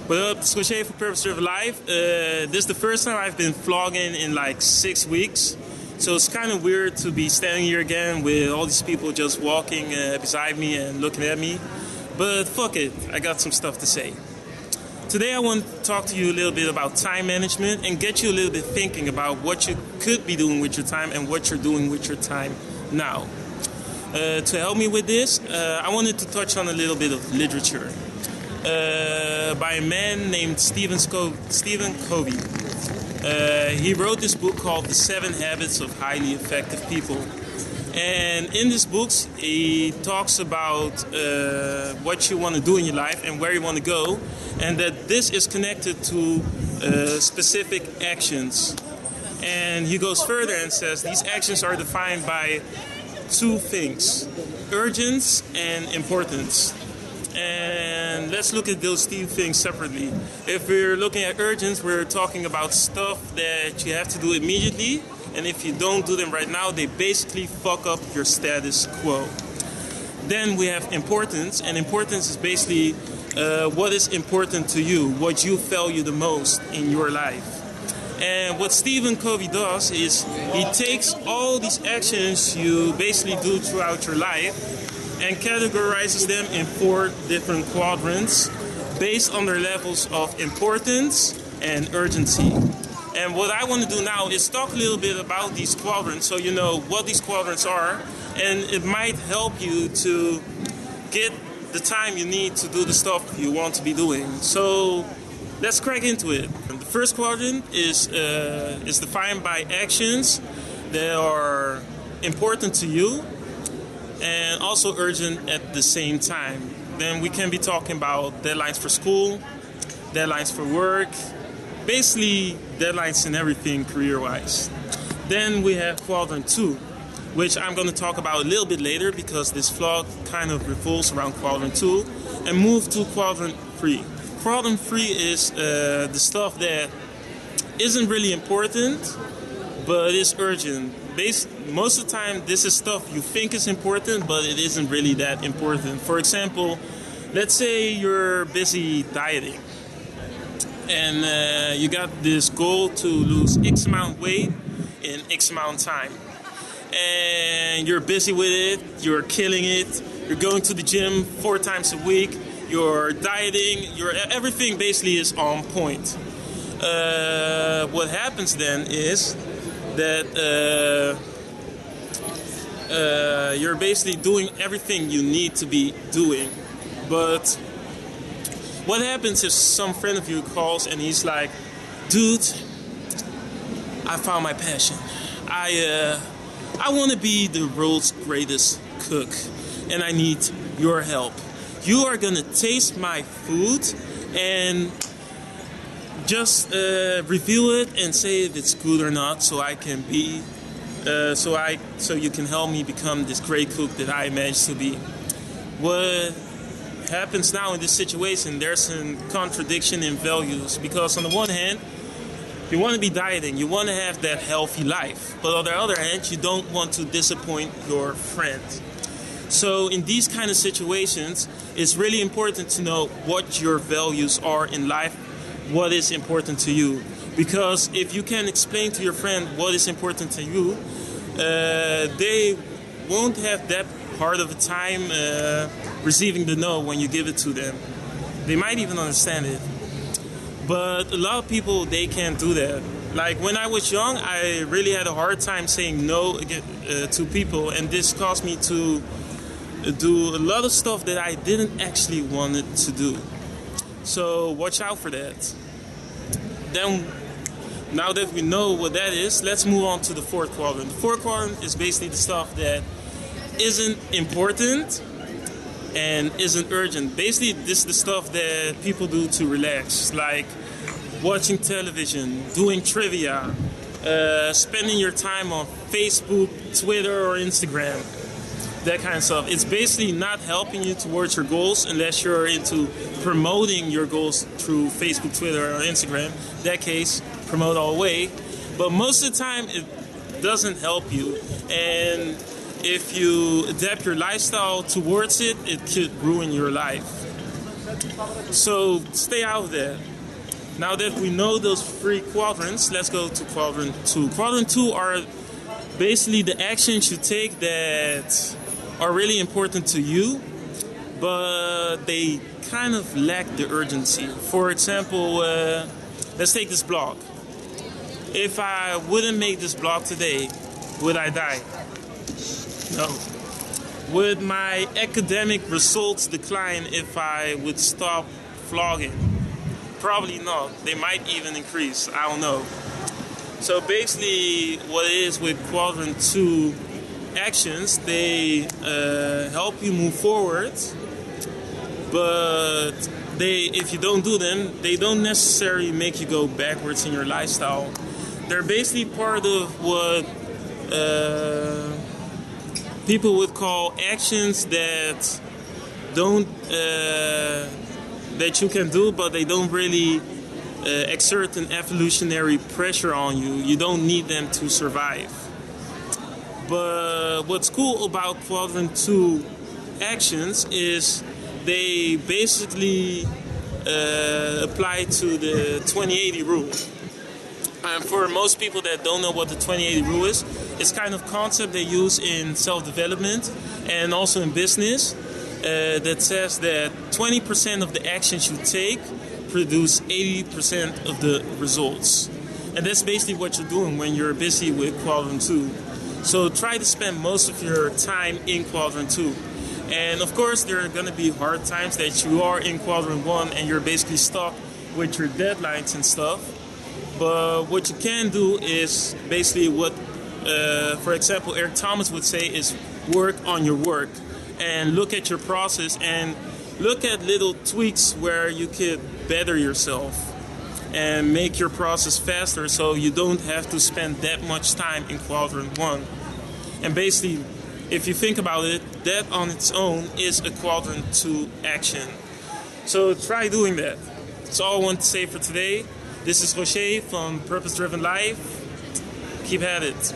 What up, it's Crochet for Purpose of Life. This is the first time I've been vlogging in like 6 weeks. So it's kind of weird to be standing here again with all these people just walking beside me and looking at me. But fuck it, I got some stuff to say. Today I want to talk to you a little bit about time management and get you a little bit thinking about what you could be doing with your time and what you're doing with your time now. To help me with this, I wanted to touch on a little bit of literature. By a man named Stephen Covey. He wrote this book called The 7 Habits of Highly Effective People. And in this book, he talks about what you want to do in your life and where you want to go, and that this is connected to specific actions. And he goes further and says these actions are defined by 2 things: urgency and importance. And let's look at those 2 things separately. If we're looking at urgence, we're talking about stuff that you have to do immediately. And if you don't do them right now, they basically fuck up your status quo. Then we have importance. And importance is basically what is important to you, what you value the most in your life. And what Stephen Covey does is he takes all these actions you basically do throughout your life and categorizes them in 4 different quadrants based on their levels of importance and urgency. And what I want to do now is talk a little bit about these quadrants so you know what these quadrants are, and it might help you to get the time you need to do the stuff you want to be doing. So let's crack into it. The first quadrant is defined by actions that are important to you and also urgent at the same time. Then we can be talking about deadlines for school, deadlines for work, basically deadlines in everything career-wise. Then we have quadrant 2, which I'm going to talk about a little bit later because this vlog kind of revolves around quadrant 2, and move to quadrant 3. Quadrant 3 is the stuff that isn't really important, but is urgent. Most of the time, this is stuff you think is important, but it isn't really that important. For example, let's say you're busy dieting, and you got this goal to lose X amount of weight in X amount of time. And you're busy with it, you're killing it, you're going to the gym 4 times a week, you're dieting, everything basically is on point. What happens then is that you're basically doing everything you need to be doing. But what happens if some friend of you calls and he's like, dude, I found my passion. I want to be the world's greatest cook, and I need your help. You are going to taste my food and just review it and say if it's good or not, so I can be, so you can help me become this great cook that I managed to be. What happens now in this situation? There's a contradiction in values, because on the one hand, you want to be dieting, you want to have that healthy life, but on the other hand, you don't want to disappoint your friend. So in these kind of situations, it's really important to know what your values are in life, what is important to you. Because if you can explain to your friend what is important to you, they won't have that hard of a time receiving the no when you give it to them. They might even understand it. But a lot of people, they can't do that. Like when I was young, I really had a hard time saying no to people, and this caused me to do a lot of stuff that I didn't actually want to do. So watch out for that. Then, now that we know what that is, let's move on to the 4th quadrant. The 4th quadrant is basically the stuff that isn't important and isn't urgent. Basically, this is the stuff that people do to relax, like watching television, doing trivia, spending your time on Facebook, Twitter, or Instagram. That kind of stuff. It's basically not helping you towards your goals unless you're into promoting your goals through Facebook, Twitter, or Instagram. In that case, promote all the way. But most of the time, it doesn't help you. And if you adapt your lifestyle towards it, it could ruin your life. So stay out of that. Now that we know those three quadrants, let's go to quadrant 2. Quadrant 2 are basically the actions you take that are really important to you, but they kind of lack the urgency. For example, let's take this blog. If I wouldn't make this blog today, would I die? No. Would my academic results decline if I would stop vlogging? Probably not. They might even increase. I don't know. So basically what it is with quadrant 2 actions, they help you move forward, but if you don't do them, they don't necessarily make you go backwards in your lifestyle. They're basically part of what people would call actions that don't that you can do, but they don't really exert an evolutionary pressure on you. You don't need them to survive. But what's cool about quadrant 2 actions is they basically apply to the 20-80 rule. And for most people that don't know what the 20-80 rule is, it's kind of concept they use in self-development and also in business that says that 20% of the actions you take produce 80% of the results. And that's basically what you're doing when you're busy with quadrant 2. So try to spend most of your time in quadrant 2. And of course there are going to be hard times that you are in quadrant 1 and you're basically stuck with your deadlines and stuff. But what you can do is basically what, for example, Eric Thomas would say is work on your work and look at your process and look at little tweaks where you could better yourself and make your process faster so you don't have to spend that much time in quadrant 1. And basically, if you think about it, that on its own is a quadrant 2 action. So try doing that. That's all I want to say for today. This is Rocher from Purpose Driven Life. Keep at it.